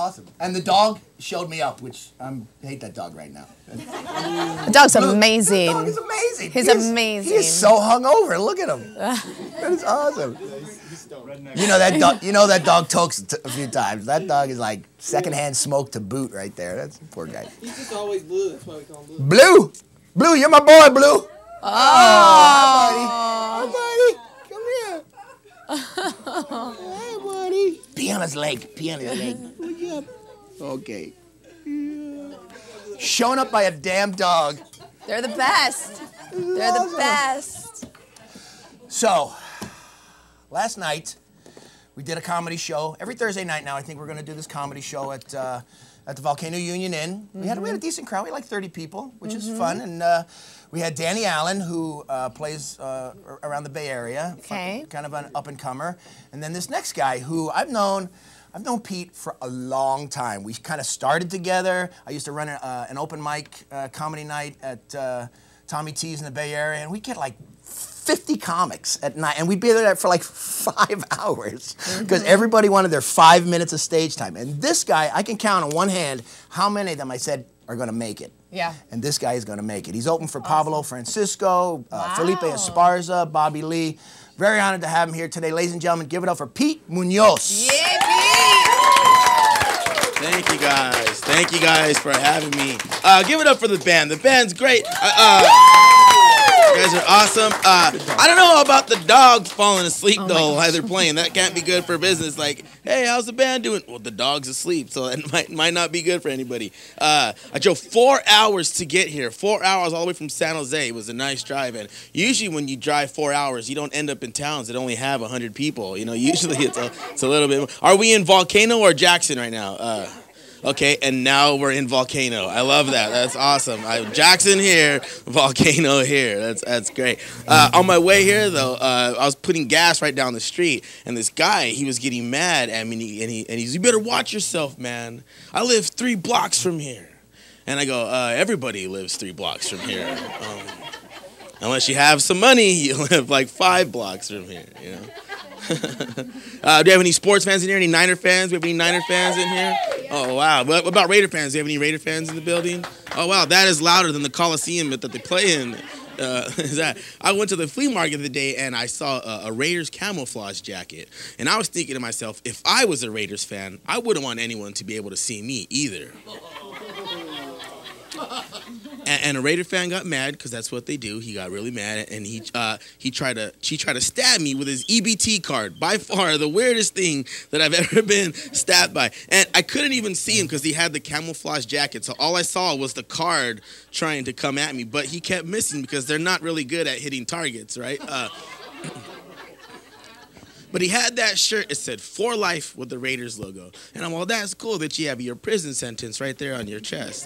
awesome. And the dog showed me up, which I hate that dog right now. The dog's amazing. The dog is amazing. He's amazing. He's so hungover. Look at him. That is awesome. You know that dog. You know that dog tokes a few times. That dog is like secondhand smoke to boot right there. That's poor guy. He's just always blue. That's why we call him Blue. Blue, Blue, you're my boy, Blue. Oh, hi, buddy. Come here. Hey, buddy. Pee on his leg. Pee on his leg. Okay. Shown up by a damn dog. they're the best. They're the best. So, last night, we did a comedy show. Every Thursday night now, I think we're going to do this comedy show at the Volcano Union Inn. We had a decent crowd. We had like 30 people, which is fun. And we had Danny Allen, who plays around the Bay Area. Okay. Kind of an up-and-comer. And then this next guy, who I've known Pete for a long time. We kind of started together. I used to run an open mic comedy night at Tommy T's in the Bay Area, and we'd get like 50 comics at night, and we'd be there for like 5 hours because everybody wanted their 5 minutes of stage time. And this guy, I can count on one hand how many of them I said are going to make it. Yeah. And this guy is going to make it. He's open for Pablo Francisco, Felipe Esparza, Bobby Lee. Very honored to have him here today. Ladies and gentlemen, give it up for Pete Munoz. Yeah, Pete! Thank you guys. Thank you guys for having me. Give it up for the band. The band's great. You guys are awesome. I don't know about the dogs falling asleep though while they're playing. That can't be good for business. Like, hey, how's the band doing? Well, the dog's asleep, so it might not be good for anybody. I drove 4 hours to get here. 4 hours all the way from San Jose. It was a nice drive. And usually when you drive 4 hours, you don't end up in towns that only have 100 people. You know, usually it's a little bit more. Are we in Volcano or Jackson right now? Okay, and now we're in Volcano. I love that. That's awesome. Jackson here, Volcano here. That's great. On my way here, though, I was putting gas right down the street, and this guy, he was getting mad at me, and he's, you better watch yourself, man. I live 3 blocks from here. And I go, everybody lives 3 blocks from here. Unless you have some money, you live like 5 blocks from here, you know. Do you have any sports fans in here? Any Niner fans? Do we have any Niner fans in here? Oh, wow. What about Raider fans? Do you have any Raider fans in the building? Oh, wow. That is louder than the Coliseum that they play in. I went to the flea market the day and I saw a Raiders camouflage jacket. And I was thinking to myself, if I was a Raiders fan, I wouldn't want anyone to be able to see me either. And a Raider fan got mad because that's what they do. He got really mad, and he tried to stab me with his EBT card. By far the weirdest thing that I've ever been stabbed by. And I couldn't even see him because he had the camouflage jacket. So all I saw was the card trying to come at me. But he kept missing because they're not really good at hitting targets, right? But he had that shirt. It said "For Life" with the Raiders logo. And I'm, well, that's cool that you have your prison sentence right there on your chest.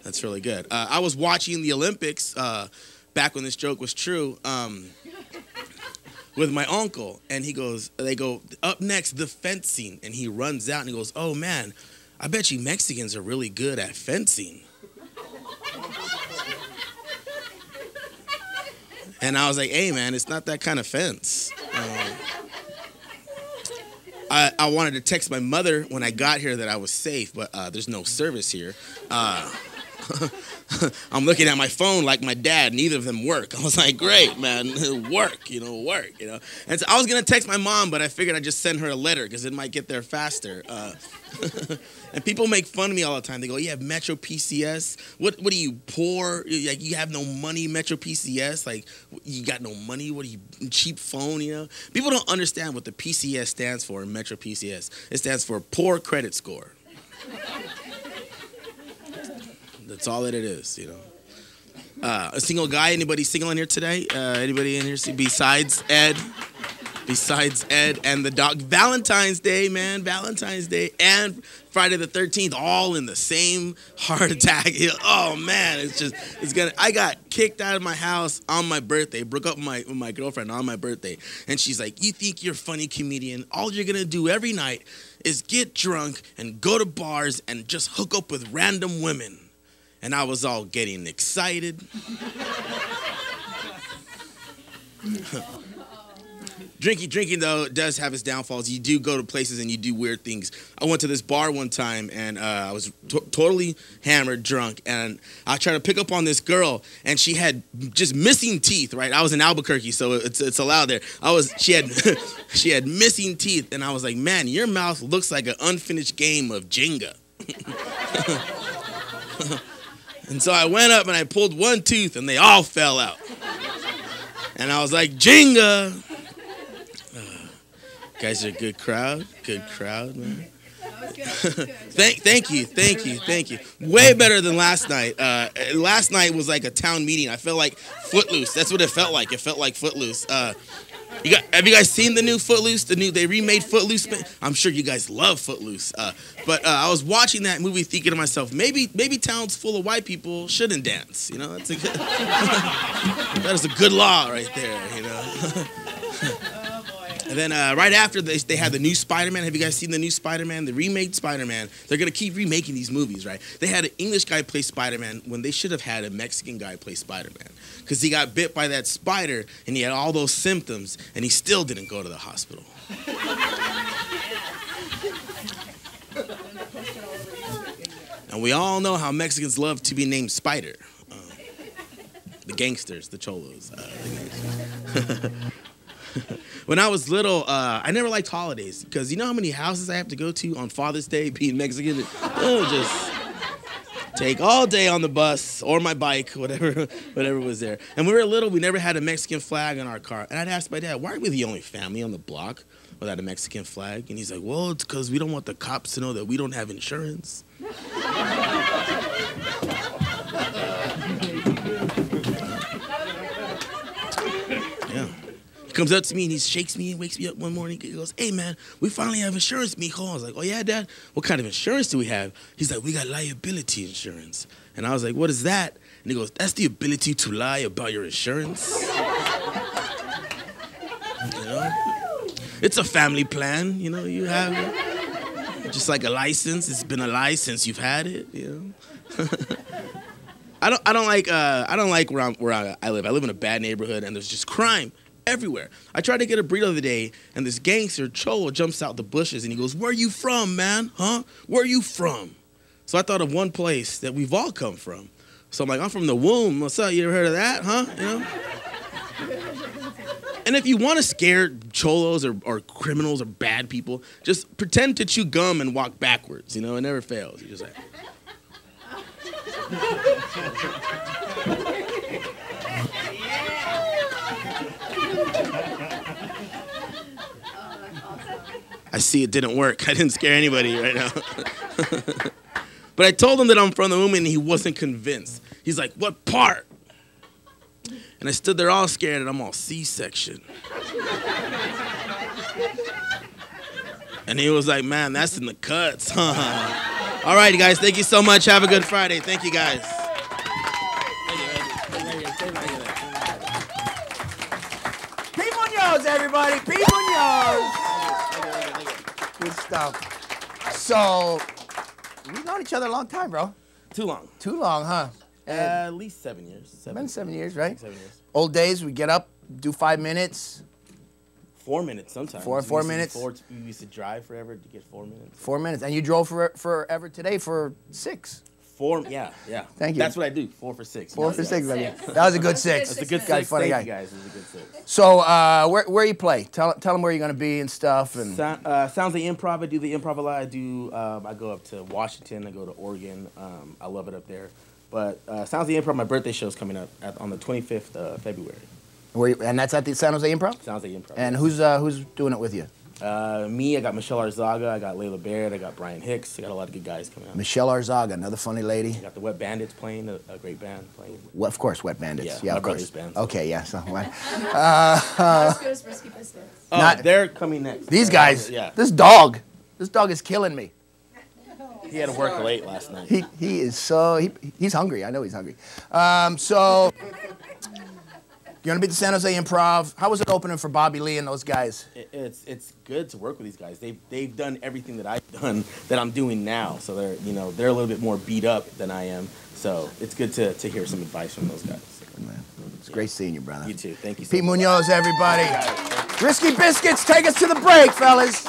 That's really good. I was watching the Olympics back when this joke was true with my uncle, and they go, up next, the fencing, and he runs out and he goes, oh man, I bet you Mexicans are really good at fencing. And I was like, hey man, it's not that kind of fence. I wanted to text my mother when I got here that I was safe, but there's no service here. I'm looking at my phone like my dad. Neither of them work. I was like, great, man, work. And so I was going to text my mom, but I figured I'd just send her a letter because it might get there faster. And people make fun of me all the time. They go, you have Metro PCS? What are you, poor? Like, you have no money, Metro PCS? Like, you got no money? What are you, cheap phone, you know? People don't understand what the PCS stands for in Metro PCS. It stands for Poor Credit Score. That's all that it is, you know. A single guy, anybody single in here today? Anybody in here besides Ed? Besides Ed and the dog. Valentine's Day, man. Valentine's Day and Friday the 13th, all in the same heart attack. Oh, man, I got kicked out of my house on my birthday, broke up with my girlfriend on my birthday. And she's like, you think you're a funny comedian? All you're going to do every night is get drunk and go to bars and just hook up with random women. And I was all getting excited. Drinking though does have its downfalls. You do go to places and you do weird things. I went to this bar one time and I was totally hammered, drunk, and I tried to pick up on this girl and she had just missing teeth. Right, I was in Albuquerque, so it's allowed there. She had missing teeth, and I was like, man, your mouth looks like an unfinished game of Jenga. And so I went up and I pulled one tooth and they all fell out. And I was like, Jenga. Guys are a good crowd, man. Thank you. Way better than last night. Last night was like a town meeting. I felt like Footloose. That's what it felt like. It felt like Footloose. Have you guys seen the new Footloose? They remade Footloose. I'm sure you guys love Footloose. But I was watching that movie thinking to myself, maybe towns full of white people shouldn't dance. You know, that is a good law right there. You know. And then right after they had the new Spider-Man. Have you guys seen the new Spider-Man? The remade Spider-Man. They're going to keep remaking these movies, right? They had an English guy play Spider-Man when they should have had a Mexican guy play Spider-Man. Because he got bit by that spider and he had all those symptoms and he still didn't go to the hospital. And we all know how Mexicans love to be named Spider. The gangsters, the cholos. When I was little, I never liked holidays because you know how many houses I have to go to on Father's Day being Mexican? It would just take all day on the bus or my bike, whatever was there. And when we were little, we never had a Mexican flag on our car. And I'd ask my dad, why are we the only family on the block without a Mexican flag? And he's like, well, it's because we don't want the cops to know that we don't have insurance. Yeah. Comes up to me and he shakes me and wakes me up one morning. He goes, hey, man, we finally have insurance, mijo. I was like, oh, yeah, Dad? What kind of insurance do we have? He's like, we got liability insurance. And I was like, what is that? And he goes, that's the ability to lie about your insurance. You know? It's a family plan. You know, you have just like a license. It's been a license. You've had it, you know? I don't like where I live. I live in a bad neighborhood and there's just crime everywhere. I tried to get a burrito the other day, and this gangster cholo jumps out the bushes, and he goes, where you from, man? Huh? Where you from? So I thought of one place that we've all come from. So I'm like, I'm from the womb. What's up? You ever heard of that, huh? You know? And if you want to scare cholos or criminals or bad people, just pretend to chew gum and walk backwards. You know, it never fails. You're just like... I see it didn't work. I didn't scare anybody right now. But I told him that I'm from the womb and he wasn't convinced. He's like, what part? And I stood there all scared and I'm all C-section. And he was like, man, that's in the cuts, huh? All right, guys, thank you so much. Have a good Friday. Thank you, guys. Pete Munoz, everybody. Pete Munoz. Good stuff. So, we've known each other a long time, bro. Too long. Too long, huh? At least 7 years. Been 7 years, right? 7 years. Old days, we get up, do 5 minutes. 4 minutes sometimes. Four minutes? We used to drive forever to get 4 minutes. 4 minutes. And you drove forever today for 6. 4, yeah. Thank you. That's what I do, 4 for 6. 4 for 6, buddy. That was a good 6. That's a good guy, 6. funny Thank guy. you guys. It was a good 6. So, where you play? Tell them where you're going to be and stuff. And Sounds like Improv. I do the Improv a lot. I go up to Washington. I go to Oregon. I love it up there. But Sounds like Improv, my birthday show's coming up on the 25th of February. And that's at the San Jose Improv? Sounds like Improv. And who's doing it with you? Me, I got Michelle Arzaga, I got Layla Baird, I got Brian Hicks. I got a lot of good guys coming out. Michelle Arzaga, another funny lady. I got the Wet Bandits playing, a great band playing. Well, of course, Wet Bandits. Yeah, of my course. brother's band. Okay, yeah. So, They're coming next. These guys. Yeah. This dog is killing me. He had to work late last night. He is so he's hungry. I know he's hungry. So you're gonna be at the San Jose Improv. How was it opening for Bobby Lee and those guys? It's good to work with these guys. They've done everything that I've done that I'm doing now. So they're a little bit more beat up than I am. So it's good to hear some advice from those guys. Good man. It's great seeing you, brother. You too. Thank you so Pete much. Munoz, everybody. Risky Biscuits, take us to the break, fellas.